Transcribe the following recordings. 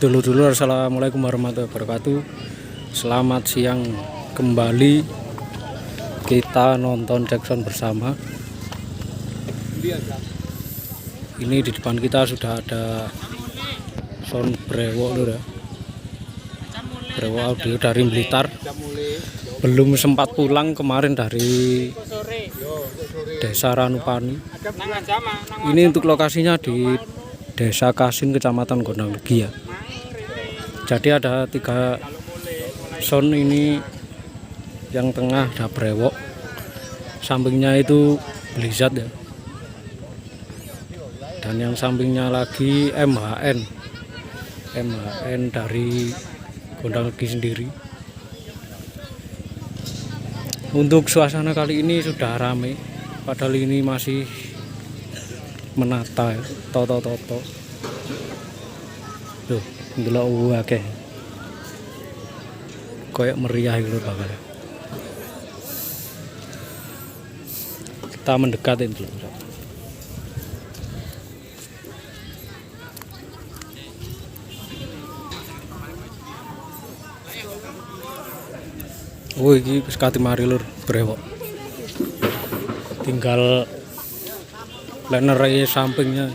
dulur-dulur, assalamualaikum warahmatullahi wabarakatuh. Selamat siang kembali. Kita nonton Jackson bersama. Ini di depan kita sudah ada sound brewok lho ya. Brewok audio dari Blitar. Belum sempat pulang kemarin dari Desa Ranupani. Ini untuk lokasinya di Desa Kasin, Kecamatan Gondang Legi ya. Jadi ada 3 sound ini, yang tengah ada brewok, sampingnya itu Blizzard ya, dan yang sampingnya lagi MHN dari Gondang Legi sendiri. Untuk suasana kali ini sudah ramai, padahal ini masih menata ya, toto tuh ndelok akeh koyok meriah gitu bakal. Kita mendekat itu. Oh iki wis kati mari lur brewok. Tinggal lener sampingnya.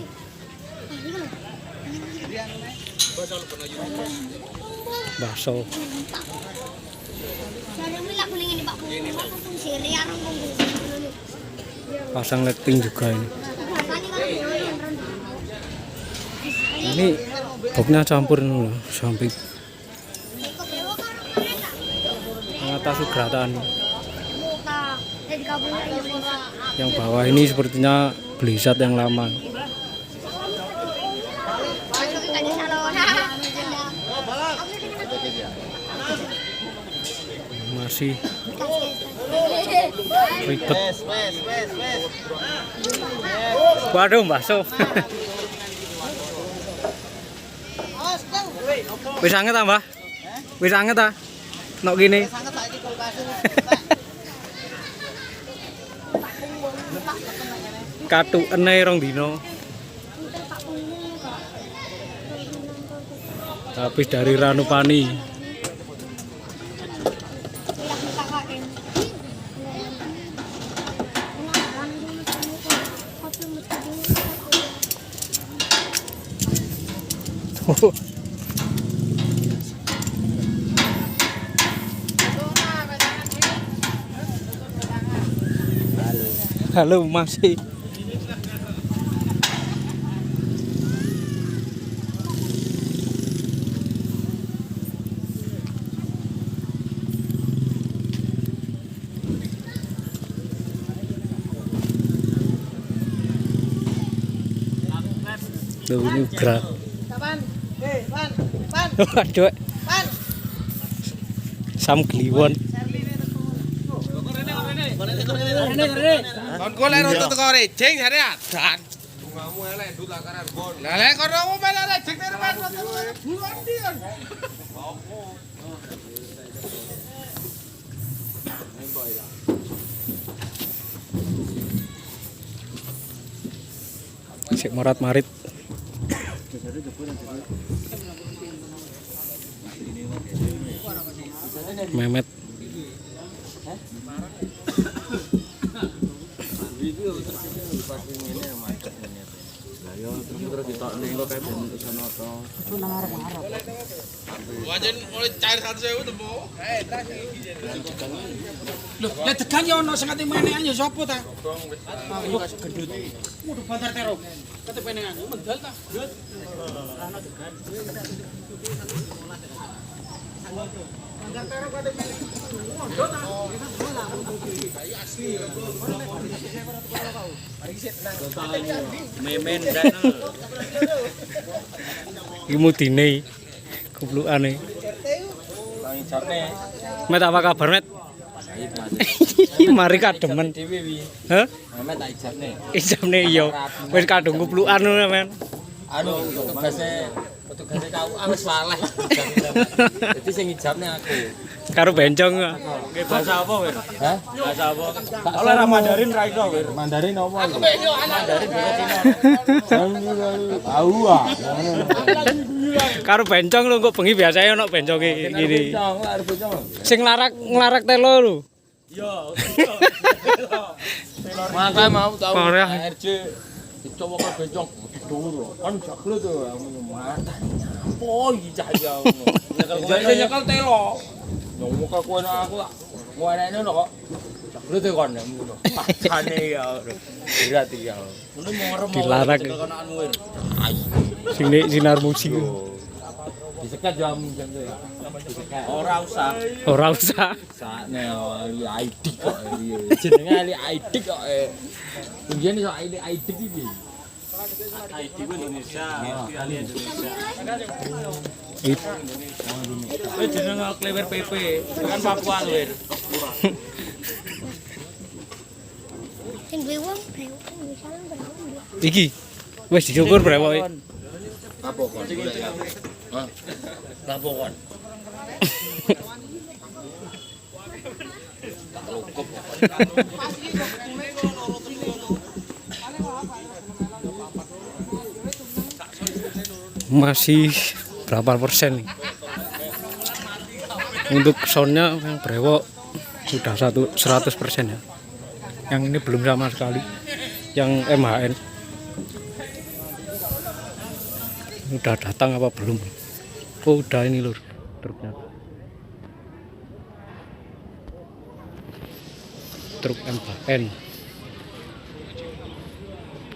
Bakso. Pasang lighting juga ini. Ini boxnya campur loh, samping. Atas Sugratan. Yang bawah ini sepertinya Blizzard yang lama. Masih ribet. Waduh, bakso. Wis anget ta, Mbah? Wis anget ta? Nok gini. Katukene rong dino. Habis dari Ranupani. Halo masih. Tuh ini gerak. Waduh. Sam Kliwon. Kon golek untuk teko rejing jare adan. Bungamu elek ndut lakaran kon. Lah lek kono melek rejing terus bulan ndi kon. Sik morat-marit. Memet. Wajan mulai cair 1.000 temu. Loh, lah degan ya ono sing ati menekan ya sapa ta? Yo gendut. Kudu bantar tero. Kate penekan mendal ta? Gendut. Ana degan. Bantar tero kate penekan. Mondot ta? Asli. Memen dana. Iki mudine kuplukane. Met apa kabar, Met? Mari kademen. Hah? Memet tak ijabne. Ijabne iya. Wis kadung kuplukan ngono, Men. Anu tugase Petugasnya kau wis saleh. Jadi sing ngijabne aku. Karo bencong. Nggih bahasa apa, Wir? Hah? Bahasa apa? Oleh ra Mandarin ra iso, Wir. Mandarin apa? Mandarin bahasa Cina. Tahu ah. Karo bencong lho kok bengi biasanya ono benconge gini. Bencong, arep bencong. Sing nglarak telo lho. Yo. Makanya mau tahu Korea. RJ dicoba ke bencong dulu kan jaglo tuh mata apa iki cahya ngono Nyekel telo. nyomok aku aku ngene lho kok jaglo tuh kon ngono pakane ya berat ya Ngono morem Dilarang. kenaanmu, Wir. Sini sinar musik. disekat jam tuh ya disekat Ora usah. Ora usah. sakne ali ID kok jenenge ali ID kok Yen iso ID iki ID ku Indonesia, kali Indonesia. Wis jenenge Klewer PP, kan Papua, Wir. Sing duwe wong misalnya berapa? Iki wis dicukur brewoke. apa kon hah apa kon tak lukup Masih berapa persen nih? Untuk soundnya yang brewok sudah 100% ya. Yang ini belum sama sekali. Yang MHN udah datang apa belum? Oh udah ini lur truknya. Truk MHN.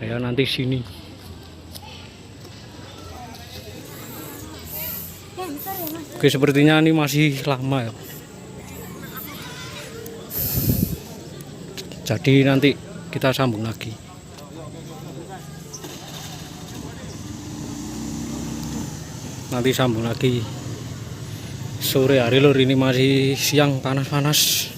Ya nanti sini. Oke, sepertinya ini masih lama ya. Jadi nanti kita sambung lagi. Nanti sambung lagi sore hari lur, ini masih siang panas-panas.